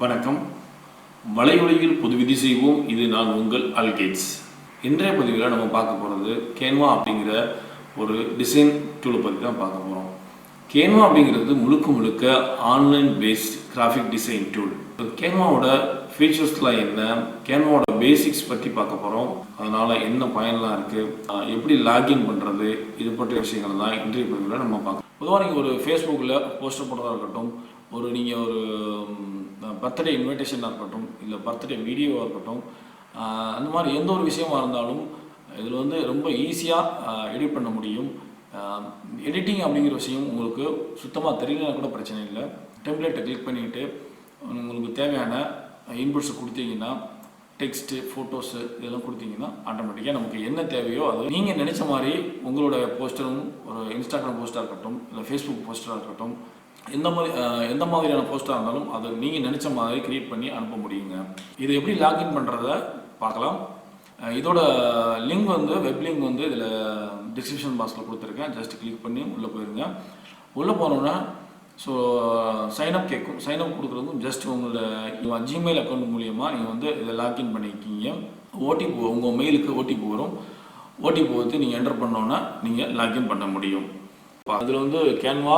வணக்கம். வலையொலியில் புது விதி செய்வோம். இது நான் உங்கள் அல்கேட்ஸ். இன்றைய பதிவில் நம்ம பார்க்க போகிறது கேன்வா அப்படிங்கிற ஒரு டிசைன் டூலை பற்றி தான் பார்க்க போகிறோம். கேன்வா அப்படிங்கிறது முழுக்க online based graphic design tool. கேன்வாவோட ஃபீச்சர்ஸ்லாம் என்ன, கேன்வாவோட பேசிக்ஸ் பற்றி பார்க்க போகிறோம். அதனால் என்ன பயன்லாம் இருக்குது, எப்படி லாகின் பண்ணுறது, இது பற்றிய விஷயங்கள் தான் இன்றைய பதிவில் நம்ம பார்க்கலாம். பொதுவாக நீங்கள் ஒரு ஃபேஸ்புக்கில் போஸ்டர் போடுறதா இருக்கட்டும், நீங்கள் ஒரு பர்த்டே இன்விடேஷனாக இருக்கட்டும், இல்லை பர்த்டே வீடியோவாக இருக்கட்டும், அந்த மாதிரி எந்த ஒரு விஷயமா இருந்தாலும் இதில் வந்து ரொம்ப ஈஸியாக எடிட் பண்ண முடியும். எடிட்டிங் அப்படிங்கிற விஷயம் உங்களுக்கு சுத்தமாக தெரியலனா கூட பிரச்சனை இல்லை. டெம்ப்ளேட்டை கிளிக் பண்ணிவிட்டு உங்களுக்கு தேவையான இன்புட்ஸை கொடுத்தீங்கன்னா, டெக்ஸ்ட்டு, ஃபோட்டோஸு இதெல்லாம் கொடுத்தீங்கன்னா ஆட்டோமேட்டிக்காக நமக்கு என்ன தேவையோ அது நீங்கள் நினச்ச மாதிரி உங்களோட போஸ்டரும், ஒரு இன்ஸ்டாகிராம் போஸ்ட்டாக இருக்கட்டும், இல்லை ஃபேஸ்புக் போஸ்டராக இருக்கட்டும், எந்த மாதிரியான போஸ்ட்டாக இருந்தாலும் அதை நீங்கள் நினச்ச மாதிரி க்ரியேட் பண்ணி அனுப்ப முடியுங்க. இது எப்படி லாகின் பண்ணுறத பார்க்கலாம். இதோட லிங்க் வந்து வெப் லிங்க் வந்து இதில் டிஸ்கிரிப்ஷன் பாக்ஸில் கொடுத்துருக்கேன். ஜஸ்ட் கிளிக் பண்ணி உள்ளே போயிருங்க. உள்ளே போனோன்னா சைனப் கேட்கும். சைனப் கொடுக்குறதுக்கும் ஜஸ்ட் உங்களோட ஜிமெயில் அக்கௌண்ட் மூலியமாக நீங்கள் வந்து இதை லாகின் பண்ணிக்கிங்க. ஓடிபி, உங்கள் மெயிலுக்கு ஓடிபி வரும். ஓடிபி வந்து நீங்கள் என்டர் பண்ணோன்னா நீங்கள் லாகின் பண்ண முடியும். அதில் வந்து கேன்வா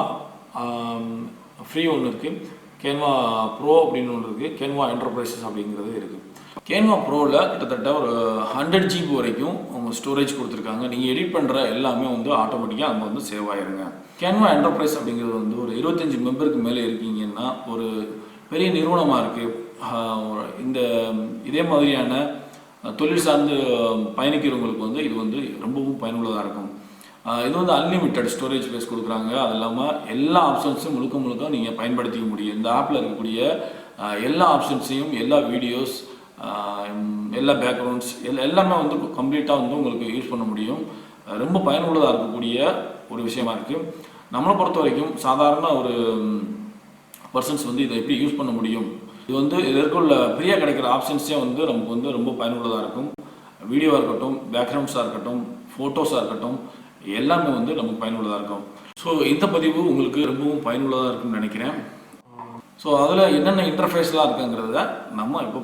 ஃப்ரீ ஒன்று இருக்குது, கேன்வா ப்ரோ அப்படின்னு ஒன்று இருக்குது, கேன்வா என்டர்பிரைசஸ் அப்படிங்கிறது இருக்குது. கேன்வா ப்ரோவில் கிட்டத்தட்ட ஒரு 100 GB வரைக்கும் அவங்க ஸ்டோரேஜ் கொடுத்துருக்காங்க. நீங்கள் எடிட் பண்ணுற எல்லாமே வந்து ஆட்டோமேட்டிக்காக அங்கே வந்து சேவ் ஆயிருங்க. கேன்வா என்டர்பிரைஸ் அப்படிங்கிறது வந்து ஒரு 25 மெம்பருக்கு மேலே இருக்கீங்கன்னா, ஒரு பெரிய நிறுவனமாக இருக்குது, இதே மாதிரியான தொழில் சார்ந்து பயணிக்கிறவங்களுக்கு வந்து இது வந்து ரொம்பவும் பயனுள்ளதாக இருக்கும். இது வந்து அன்லிமிட்டட் ஸ்டோரேஜ் ஸ்பேஸ் கொடுக்குறாங்க. அது இல்லாமல் எல்லா ஆப்ஷன்ஸும் முழுக்க நீங்கள் பயன்படுத்திக்க முடியும். இந்த ஆப்பில் இருக்கக்கூடிய எல்லா ஆப்ஷன்ஸையும், எல்லா வீடியோஸ், எல்லா பேக்ரவுண்ட்ஸ் எல்லாமே வந்து கம்ப்ளீட்டாக வந்து உங்களுக்கு யூஸ் பண்ண முடியும். ரொம்ப பயனுள்ளதாக இருக்கக்கூடிய ஒரு விஷயமா இருக்குது. நம்மளை பொறுத்த வரைக்கும் சாதாரண ஒரு பர்சன்ஸ் வந்து இதை எப்படி யூஸ் பண்ண முடியும், இது வந்து இதற்குள்ள ஃப்ரீயாக கிடைக்கிற ஆப்ஷன்ஸே வந்து நமக்கு வந்து ரொம்ப பயனுள்ளதாக இருக்கும். வீடியோவாக இருக்கட்டும், பேக்ரவுண்ட்ஸாக இருக்கட்டும், ஃபோட்டோஸாக இருக்கட்டும், எல்லாமே வந்து நமக்கு பயனுள்ளதாக இருக்கும். ஸோ இந்த பதிவு உங்களுக்கு ரொம்பவும் பயனுள்ளதாக இருக்கும்னு நினைக்கிறேன். ஸோ அதில் என்னென்ன இன்டர்ஃபேஸ்லாம் இருக்குங்கிறத நம்ம இப்போ